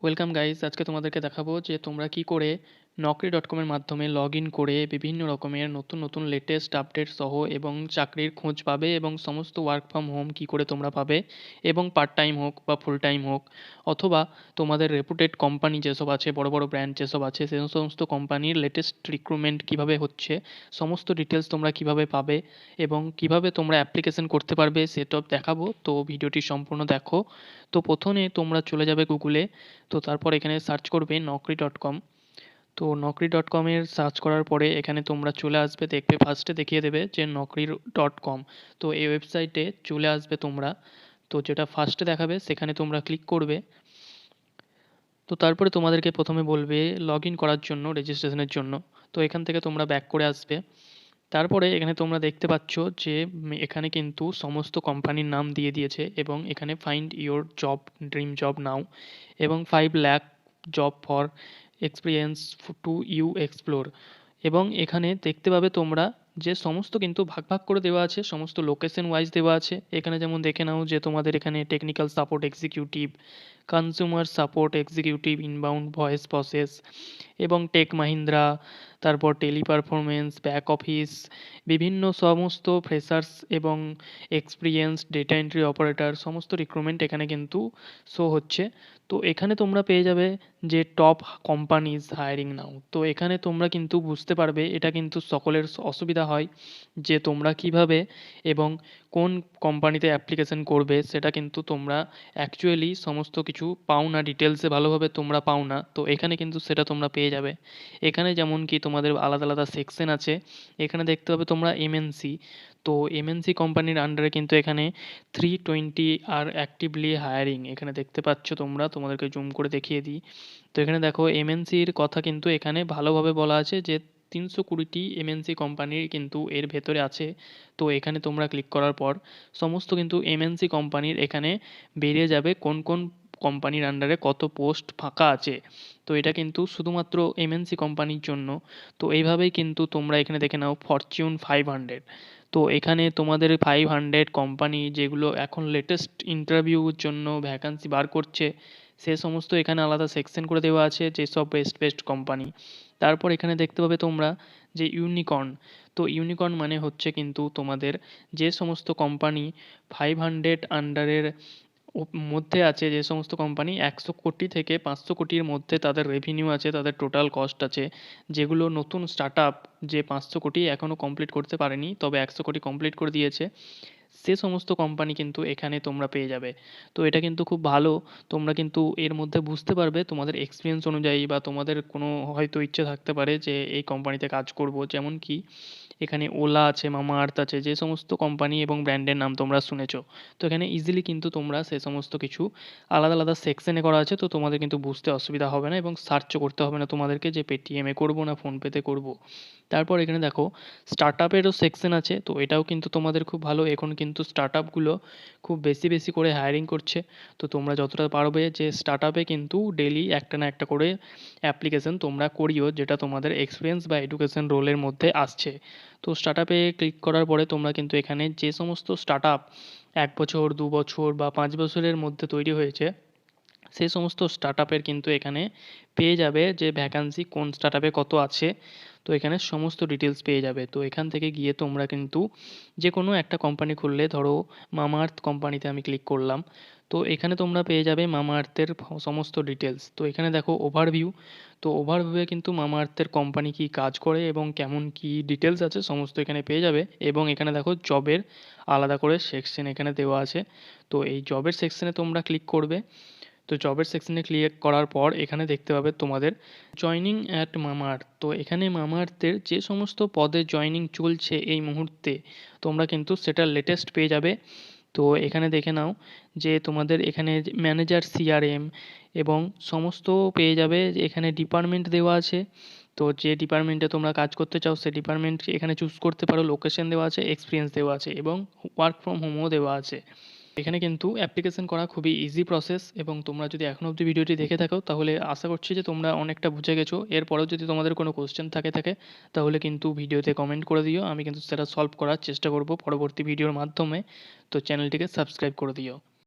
Welcome guys, আজকে তোমাদেরকে দেখাবো যে তোমরা কি করে naukri.com এর মাধ্যমে লগ ইন করে বিভিন্ন রকমের নতুন নতুন লেটেস্ট আপডেট সহ এবং চাকরির খোঁজ পাবে এবং সমস্ত ওয়ার্ক ফ্রম হোম কি করে তোমরা পাবে এবং পার্ট টাইম হোক বা ফুল টাইম হোক অথবা তোমাদের রেপুটেড কোম্পানি যেসব আছে, বড় বড় ব্র্যান্ড যেসব আছে, সেই সমস্ত কোম্পানির লেটেস্ট রিক্রুটমেন্ট কিভাবে হচ্ছে, সমস্ত ডিটেলস তোমরা কিভাবে পাবে এবং কিভাবে তোমরা অ্যাপ্লিকেশন করতে পারবে সেসব দেখাবো। তো ভিডিওটি সম্পূর্ণ দেখো। তো প্রথমে তোমরা চলে যাবে গুগলে। তো তারপর এখানে সার্চ করবে naukri.com। তো naukri.com এর সার্চ করার পরে এখানে তোমরা চলে আসবে, দেখবে ফার্স্টে দেখিয়ে দেবে যে naukri.com। তো এই ওয়েবসাইটে চলে আসবে তোমরা। তো যেটা ফার্স্টে দেখাবে সেখানে তোমরা ক্লিক করবে। তো তারপরে তোমাদেরকে প্রথমে বলবে লগ ইন করার জন্য, রেজিস্ট্রেশনের জন্য। তো এখান থেকে তোমরা ব্যাক করে আসবে। তারপরে এখানে তোমরা দেখতে পাচ্ছ যে এখানে কিন্তু সমস্ত কোম্পানির নাম দিয়ে দিয়েছে এবং এখানে find your job, dream job now এবং 5 lakh job for experience to you explore. এবং এখানে দেখতে পাবে তোমরা যে সমস্ত কিন্তু ভাগ ভাগ করে দেওয়া আছে, সমস্ত লোকেশন ওয়াইজ দেওয়া আছে। এখানে যেমন দেখে নাও যে তোমাদের এখানে technical support executive, consumer support executive, inbound voice process এবং টেক মাহিন্দ্রা, তারপর টেলি পারফরমেন্স, ব্যাক অফিস, বিভিন্ন সমস্ত ফ্রেশার্স এবং এক্সপিরিয়েন্সড ডেটা এন্ট্রি অপারেটর সমস্ত রিক্রুটমেন্ট এখানে কিন্তু শো হচ্ছে। তো এখানে তোমরা পেয়ে যাবে যে টপ কোম্পানিজ হায়ারিং নাও। তো এখানে তোমরা কিন্তু বুঝতে পারবে, এটা কিন্তু সকলের অসুবিধা হয় যে তোমরা কিভাবে এবং কোন কোম্পানিতে অ্যাপ্লিকেশন করবে, সেটা কিন্তু তোমরা অ্যাকচুয়ালি সমস্ত কিছু পাও না, ডিটেলসে ভালোভাবে তোমরা পাও না। তো এখানে কিন্তু সেটা তোমরা পেয়ে যাবে। এখানে যেমন কি তোমাদের আলাদা আলাদা সেকশন আছে। এখানে দেখতে পাবে তোমরা এমএনসি। তো এমএনসি কোম্পানির আন্ডারে কিন্তু এখানে 320 আর অ্যাক্টিভলি হায়ারিং এখানে দেখতে পাচ্ছ তোমরা। তোমাদেরকে জুম করে দেখিয়ে দিই। তো এখানে দেখো এমএনসির কথা কিন্তু এখানে ভালোভাবে বলা আছে যে 320টি এমএনসি কোম্পানির কিন্তু এর ভেতরে আছে। তো এখানে তোমরা ক্লিক করার পর সমস্ত কিন্তু এমএনসি কোম্পানির এখানে বেরিয়ে যাবে কোন কোন কোম্পানির আন্ডারে কত পোস্ট ফাঁকা আছে। তো এটা কিন্তু শুধুমাত্র এমএনসি কোম্পানির জন্য। তো এইভাবেই কিন্তু তোমরা এখানে দেখে নাও ফরচুন 500। তো এখানে তোমাদের 500 কোম্পানি যেগুলো এখন লেটেস্ট ইন্টারভিউর জন্য ভ্যাকান্সি বার করছে, সে সমস্ত এখানে আলাদা সেকশন করে দেওয়া আছে যেসব বেস্ট বেস্ট কোম্পানি। তারপর এখানে দেখতে পাবে তোমরা যে ইউনিকর্ন। তো ইউনিকর্ন মানে হচ্ছে কিন্তু তোমাদের যে সমস্ত কোম্পানি 500 আন্ডারের মধ্যে আছে, যে সমস্ত কোম্পানি 100 কোটি থেকে 500 কোটির মধ্যে তাদের রেভিনিউ আছে, তাদের টোটাল কস্ট আছে, যেগুলো নতুন স্টার্ট আপ, যে 500 কোটি এখনও কমপ্লিট করতে পারেনি তবে 100 কোটি কমপ্লিট করে দিয়েছে, সে সমস্ত কোম্পানি কিন্তু এখানে তোমরা পেয়ে যাবে। তো এটা কিন্তু খুব ভালো। তোমরা কিন্তু এর মধ্যে বুঝতে পারবে তোমাদের এক্সপিরিয়েন্স অনুযায়ী বা তোমাদের কোনো হয়তো ইচ্ছে থাকতে পারে যে এই কোম্পানিতে কাজ করব। যেমন কি এখানে ওলা আছে, মামা আর্থ আছে, যে সমস্ত কোম্পানি এবং ব্র্যান্ডের নাম তোমরা শুনেছো। তো এখানে ইজিলি কিন্তু তোমরা সে সমস্ত কিছু আলাদা আলাদা সেকশনে করা আছে। তো তোমাদের কিন্তু বুঝতে অসুবিধা হবে না এবং সার্চও করতে হবে না তোমাদেরকে যে পেটিএমে করবো না ফোনপেতে করব। তারপর এখানে দেখো স্টার্ট আপেরও সেকশন আছে। তো এটাও কিন্তু তোমাদের খুব ভালো। এখন কিন্তু স্টার্ট আপগুলো খুব বেশি বেশি করে হায়ারিং করছে। তো তোমরা যতটা পারবে যে স্টার্ট আপে কিন্তু ডেলি একটা না একটা করে অ্যাপ্লিকেশন তোমরা করিও, যেটা তোমাদের এক্সপিরিয়েন্স বা এডুকেশন রোলের মধ্যে আসছে। তো স্টার্ট আপে ক্লিক করার পরে তোমরা কিন্তু এখানে যে সমস্ত স্টার্ট আপ 1 বছর, 2 বছর বা 5 বছরের মধ্যে তৈরি হয়েছে, সেই সমস্ত স্টার্ট আপের কিন্তু এখানে পেয়ে যাবে যে ভ্যাকান্সি কোন স্টার্ট আপে কত আছে। তো এখানে সমস্ত ডিটেলস পেয়ে যাবে। তো এখান থেকে গিয়ে তোমরা কিন্তু যে কোনো একটা কোম্পানি খুললে, ধরো মামা আর্থ কোম্পানিতে আমি ক্লিক করলাম। তো এখানে তোমরা পেয়ে যাবে মামা আর্থের সমস্ত ডিটেলস। তো এখানে দেখো ওভারভিউ। তো ওভারভিউয়ে কিন্তু মামা আর্থের কোম্পানি কী কাজ করে এবং কেমন কী ডিটেলস আছে সমস্ত এখানে পেয়ে যাবে। এবং এখানে দেখো জবের আলাদা করে সেকশন এখানে দেওয়া আছে। তো এই জবের সেকশনে তোমরা ক্লিক করবে। তো জবের সেকশনে ক্লিক করার পর এখানে দেখতে পাবে তোমাদের জয়নিং অ্যাট মামাআর্থ। তো এখানে মামাআর্থের যে সমস্ত পদে জয়নিং চলছে এই মুহূর্তে, তোমরা কিন্তু সেটা লেটেস্ট পেয়ে যাবে। তো এখানে দেখে নাও যে তোমাদের এখানে ম্যানেজার সিআরএম এবং সমস্ত পেয়ে যাবে। এখানে ডিপার্টমেন্ট দেওয়া আছে। তো যে ডিপার্টমেন্টে তোমরা কাজ করতে চাও সে ডিপার্টমেন্ট এখানে চুজ করতে পারো। লোকেশন দেওয়া আছে, এক্সপিরিয়েন্স দেওয়া আছে এবং ওয়ার্ক ফ্রম হোমও দেওয়া আছে। এখানে কিন্তু অ্যাপ্লিকেশন করা খুবই ইজি প্রসেস এবং তোমরা যদি এখনও অবধি ভিডিওটি দেখে থাকো তাহলে আশা করছি যে তোমরা অনেকটা বুঝে গেছো। এরপরেও যদি তোমাদের কোনো কোশ্চেন থাকে তাহলে কিন্তু ভিডিওতে কমেন্ট করে দিও, আমি কিন্তু সেটা সলভ করার চেষ্টা করব পরবর্তী ভিডিওর মাধ্যমে। তো চ্যানেলটিকে সাবস্ক্রাইব করে দিও।